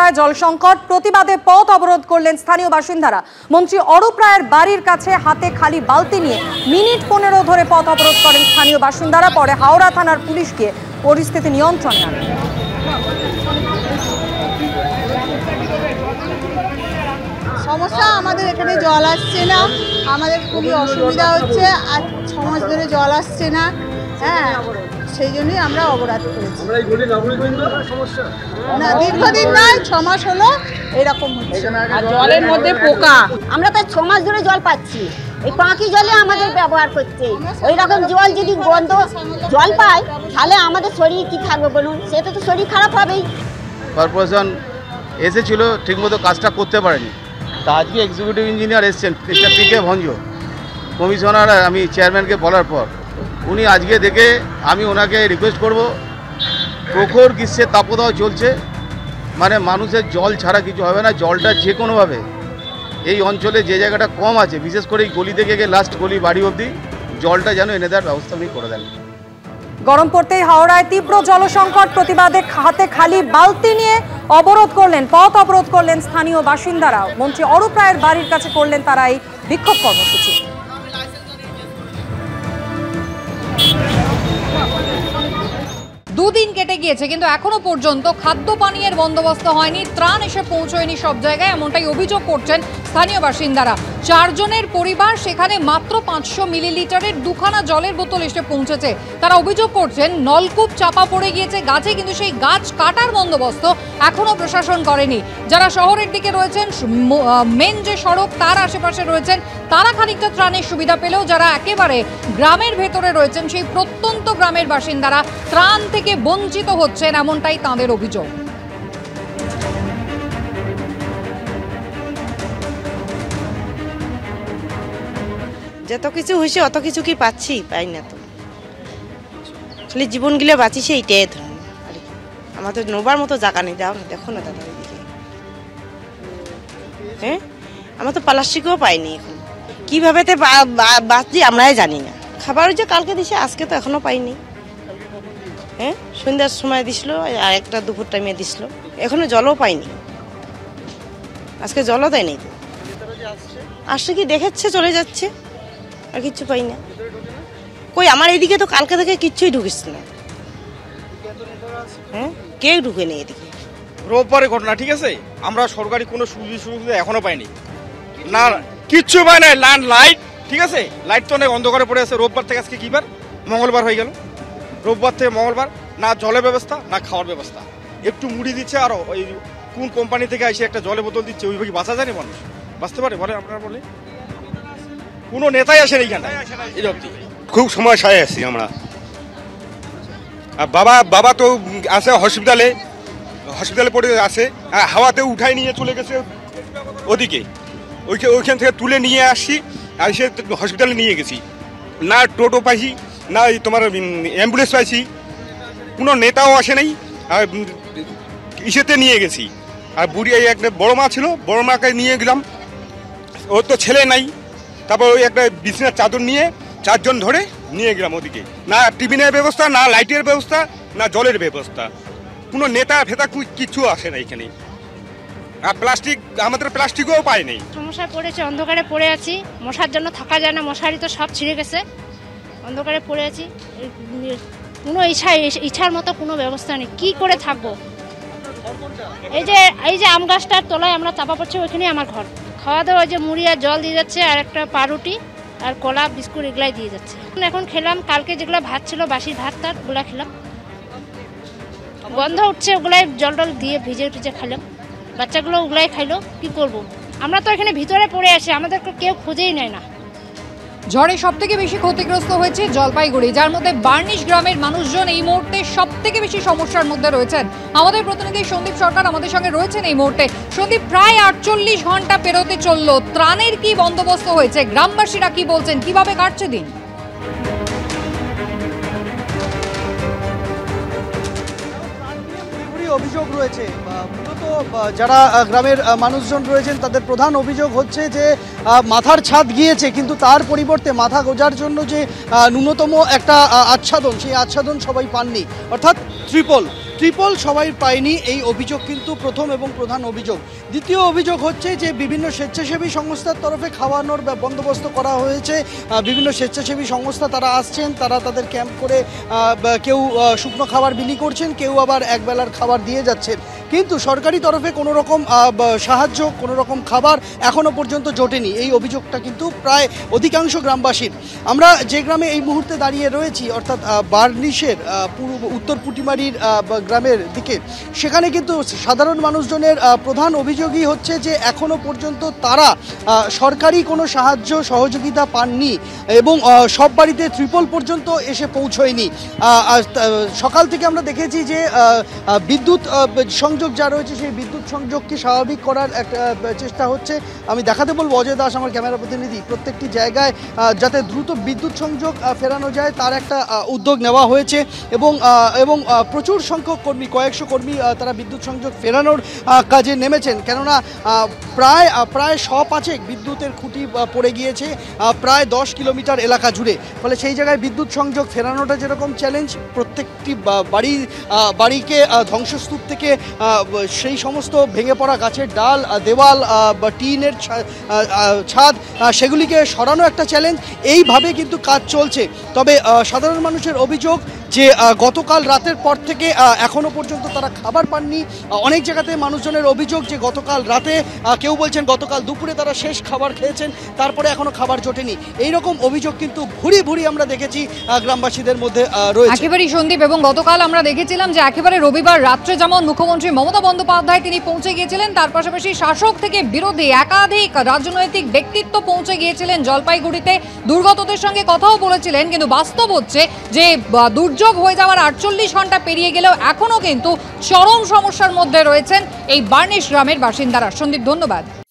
হাওড়ায় জল সংকট, প্রতিবাদে পথ অবরোধ করলেন স্থানীয় বাসিন্দারা। মন্ত্রী অরূপ রায়ের বাড়ির কাছে হাতে খালি বালতি নিয়ে মিনিট 15 ধরে পথ অবরোধ করেন স্থানীয় বাসিন্দারা। পরে হাওড়া থানার পুলিশ গিয়ে পরিস্থিতি নিয়ন্ত্রণে আনে। সমস্যা আমাদের এখানে জল আসছে না, আমাদের খুবই অসুবিধা হচ্ছে, আর 6 মাস ধরে জল আসছে না। হ্যাঁ, সেই জন্যই আমরা অবরোধ করেছি। না, দীর্ঘদিন নয়, 6 মাস হলো এরকম হচ্ছে। আর জলের মধ্যে পোকা, আমরা তো 6 মাস ধরে জল পাচ্ছি, এই পাঁকি জলে আমাদের ব্যবহার করছে। ওই রকম জল যদি গন্ধ জল পাই তাহলে আমাদের শরীর কি থাকবে বলুন, সেটা তো শরীর খারাপ হবেই। কর্পোরেশন এসেছিল, ঠিকমতো কাজটা করতে পারেনি। তা আজকে এক্সিকিউটিভ ইঞ্জিনিয়ার এসছেন মিস্টার পি.কে. ভঞ্জ, কমিশনার আমি চেয়ারম্যানকে বলার পর উনি আজকে দেখে আমি ওনাকে রিকোয়েস্ট করব, প্রখর গ্রীষ্মের তাপদাহ চলছে, মানে মানুষের জল ছাড়া কিছু হবে না। জলটা যে কোনোভাবে এই অঞ্চলে যে জায়গাটা কম আছে, বিশেষ করে এই গলি থেকে গিয়ে লাস্ট গলি বাড়ি অবধি জলটা যেন এনে দেওয়ার ব্যবস্থা উনি করে দেন। গরম পড়তেই হাওড়ায় তীব্র জলসংকট, প্রতিবাদে হাতে খালি বালতি নিয়ে অবরোধ করলেন, পথ অবরোধ করলেন স্থানীয় বাসিন্দারা। মন্ত্রী অরূপ রায়ের বাড়ির কাছে করলেন তারা এই বিক্ষোভ কর্মসূচি। দুদিন কেটে গিয়েছে কিন্তু এখনো পর্যন্ত খাদ্য পানীয়ের বন্দোবস্ত হয়নি, ত্রাণ এসে পৌঁছয়নি সব জায়গায়, এমনটাই অভিযোগ করছেন স্থানীয় বাসিন্দারা। 4 জনের পরিবার, সেখানে মাত্র 500 মিলিলিটারের 2খানা জলের বোতল এসে পৌঁছেছে। তারা অভিযোগ করছেন নলকূপ চাপা পড়ে গিয়েছে গাছে, কিন্তু সেই গাছ কাটার বন্দোবস্ত এখনো প্রশাসন করেনি। যারা শহরের দিকে রয়েছেন, মেন যে সড়ক তার আশেপাশে রয়েছেন, তারা খানিকটা ত্রাণের সুবিধা পেলেও যারা একেবারে গ্রামের ভেতরে রয়েছেন, সেই প্রত্যন্ত গ্রামের বাসিন্দারা ত্রাণ থেকে বঞ্চিত হচ্ছেন, এমনটাই তাঁদের অভিযোগ। যত কিছু হয়েছে অত কিছু কি পাচ্ছি, পাই না তো। খালি জীবনগুলো বাঁচিছে এইটাই ধরুন, আমাদের নোবার মতো জায়গা নেই। যাও না, দেখো না দাদা ওইদিকে, হ্যাঁ আমরা তো প্লাস্টিকও পাইনি এখন, কীভাবে বাঁচছি আমরাই জানি না। খাবার যে কালকে দিছে, আজকে তো এখনো পাইনি। হ্যাঁ, সন্ধ্যার সময় দিছিল, আর একটা দুপুর টাইমে দিছিল, এখনো জলও পাইনি। আজকে জলও দেয়নি তো, আসছে কি দেখেছে চলে যাচ্ছে, আর কিচ্ছু পাই না। কই আমার এইদিকে তো কালকে থেকে কিচ্ছুই ঢুকিস না। হ্যাঁ, কেউ ঢুকে নেই এদিকে। রোববারের ঘটনা, ঠিক আছে, আমরা সরকারি কোনো সুবিধা এখনো পাইনি, না কিচ্ছু পাই নাই। লাইট, ঠিক আছে, লাইট তো অনেক অন্ধকারে পড়ে আছে। রোববার থেকে আজকে কি বার, মঙ্গলবার হয়ে গেল। রোববার থেকে মঙ্গলবার, না জলের ব্যবস্থা না খাওয়ার ব্যবস্থা। একটু মুড়ি দিচ্ছে, আর ওই কোন কোম্পানি থেকে এসে একটা জলের বোতল দিচ্ছে, ওইভাবে বাঁচা জানি মানুষ, বাঁচতে পারে বলে আপনারা বলে? কোনো নেতাই আসেন এইখানে এই অবধি। খুব সমস্যায় আছি আমরা। আর বাবা তো আছে হসপিটালে পড়ে আছে, হাওয়াতে উঠাই নিয়ে চলে গেছে ওদিকে, ওইখান থেকে তুলে নিয়ে আসছি, আর সে হসপিটালে নিয়ে গেছি। না টোটো পাইছি, না তোমার অ্যাম্বুলেন্স পাইছি, কোনো নেতাও আসে নাই। আর ইসেতে নিয়ে গেছি। আর বুড়ি একটা বড় মা ছিল, বড় মাকে নিয়ে গেলাম, ওর তো ছেলে নাই। তারপর ওই একটা বিছানার চাদর নিয়ে 4 জন ধরে নিয়ে গেলাম ওদিকে। না টিফিনের ব্যবস্থা, না লাইটের ব্যবস্থা, না জলের ব্যবস্থা, কোনো নেতা ফেতা কিচ্ছু আসে না এখানে। আর প্লাস্টিক, আমাদের প্লাস্টিকও পায় নেই। সমস্যায় পড়েছে, অন্ধকারে পড়ে আছি, মশার জন্য থাকা যায় না, মশারি তো সব ছিঁড়ে গেছে, অন্ধকারে পড়ে আছি। কোনো ইচ্ছার মতো কোনো ব্যবস্থা নেই, কি করে থাকবো? এই যে আম গাছটার তলায় আমরা চাপা পড়ছি, ওইখানেই আমার ঘর। খাওয়া দাওয়া যে মুড়ি আর জল দিয়ে যাচ্ছে, আর একটা পাউরুটি আর কলা বিস্কুট এগুলাই দিয়ে যাচ্ছে। এখন খেলাম, কালকে যেগুলো ভাত ছিল বাসি ভাত, তার ওগুলা খেলাম, গন্ধ উঠছে, ওগুলাই জল টল দিয়ে ভিজে খেলাম, বাচ্চাগুলো ওগুলাই খাইলো। কি করব? আমরা তো এখানে ভিতরে পড়ে আসি, আমাদেরকে কেউ খুঁজেই নেয় না। ঝড়ে সবথেকে বেশি ক্ষতিগ্রস্ত হয়েছে জলপাইগুড়ি, যার মধ্যে বার্নিশ গ্রামের মানুষজন এই মুহূর্তে সবথেকে বেশি সমস্যার মধ্যে রয়েছেন। আমাদের প্রতিনিধি সন্দীপ সরকার আমাদের সঙ্গে রয়েছেন এই মুহূর্তে। সন্দীপ, প্রায় 48 ঘন্টা পেরোতে চললো, ত্রাণের কি বন্দোবস্ত হয়েছে, গ্রামবাসীরা কি বলছেন, কিভাবে কাটছে দিন? অভিযোগ রয়েছে, মূলত যারা গ্রামের মানুষজন রয়েছেন তাদের প্রধান অভিযোগ হচ্ছে যে মাথার ছাদ গিয়েছে, কিন্তু তার পরিবর্তে মাথা গোজার জন্য যে ন্যূনতম একটা আচ্ছাদন, সেই আচ্ছাদন সবাই পাননি, অর্থাৎ ত্রিপল। ত্রিপল সবাই পায়নি, এই অভিযোগ কিন্তু প্রথম এবং প্রধান অভিযোগ। দ্বিতীয় অভিযোগ হচ্ছে যে বিভিন্ন স্বেচ্ছাসেবী সংস্থার তরফে খাওয়ানোর বন্দোবস্ত করা হয়েছে। বিভিন্ন স্বেচ্ছাসেবী সংস্থা তারা আসছেন, তারা তাদের ক্যাম্প করে কেউ শুকনো খাবার বিলি করছেন, কেউ আবার একবেলার খাবার দিয়ে যাচ্ছেন, কিন্তু সরকারি তরফে কোনো রকম সাহায্য, কোনো রকম খাবার এখনও পর্যন্ত জোটেনি। এই অভিযোগটা কিন্তু প্রায় অধিকাংশ গ্রামবাসীর। আমরা যে গ্রামে এই মুহূর্তে দাঁড়িয়ে রয়েছি, অর্থাৎ বার্নিশের উত্তর পুটিমারির গ্রামের দিকে, সেখানে কিন্তু সাধারণ মানুষজনের প্রধান অভিযোগই হচ্ছে যে এখনও পর্যন্ত তারা সরকারি কোনো সাহায্য সহযোগিতা পাননি এবং সব বাড়িতে ত্রিপল পর্যন্ত এসে পৌঁছয়নি। সকাল থেকে আমরা দেখেছি যে বিদ্যুৎ সংযোগ যা রয়েছে সেই বিদ্যুৎ সংযোগকে স্বাভাবিক করার একটা চেষ্টা হচ্ছে। আমি দেখাতে বলবো অজয় দাস, আমার ক্যামেরা প্রতিনিধি, প্রত্যেকটি জায়গায় যাতে দ্রুত বিদ্যুৎ সংযোগ ফেরানো যায় তার একটা উদ্যোগ নেওয়া হয়েছে এবং প্রচুর সংখ্যক কর্মী, কয়েকশো কর্মী তারা বিদ্যুৎ সংযোগ ফেরানোর কাজে নেমেছেন। কেননা প্রায় 105 বিদ্যুতের খুঁটি পড়ে গিয়েছে প্রায় 10 কিলোমিটার এলাকা জুড়ে। ফলে সেই জায়গায় বিদ্যুৎ সংযোগ ফেরানোটা যেরকম চ্যালেঞ্জ, প্রত্যেকটি বাড়িকে ধ্বংসস্তূপ থেকে সেই সমস্ত ভেঙে পড়া গাছের ডাল, দেওয়াল বা টিনের ছাদ সেগুলিকে সরানো একটা চ্যালেঞ্জ। এইভাবে কিন্তু কাজ চলছে। তবে সাধারণ মানুষের অভিযোগ যে গতকাল রাতের পর থেকে এখনও পর্যন্ত তারা খাবার পাননি। অনেক জায়গাতে মানুষজনের অভিযোগ যে গতকাল রাতে, কেউ বলছেন গতকাল দুপুরে তারা শেষ খাবার খেয়েছেন, তারপরে এখনো খাবার জোটেনি। এইরকম অভিযোগ কিন্তু ভুরি ভুরি আমরা দেখেছি গ্রামবাসীদের মধ্যে রয়েছে। একেবারেই সন্দীপ, এবং গতকাল আমরা দেখেছিলাম যে একেবারে রবিবার রাত্রে যেমন মুখ্যমন্ত্রী মমতা বন্দ্যোপাধ্যায় তিনি পৌঁছে গিয়েছিলেন, তার পাশাপাশি শাসক থেকে বিরোধী একাধিক রাজনৈতিক ব্যক্তিত্ব পৌঁছে গিয়েছিলেন জলপাইগুড়িতে, দুর্গতদের সঙ্গে কথাও বলেছিলেন। কিন্তু বাস্তব হচ্ছে যে দুর্যোগ হয়ে যাওয়ার 48 ঘন্টা পেরিয়ে গেলেও এখনও কিন্তু চরম সমস্যার মধ্যে রয়েছেন এই বার্নিশ গ্রামের বাসিন্দারা। সন্দীপ, ধন্যবাদ।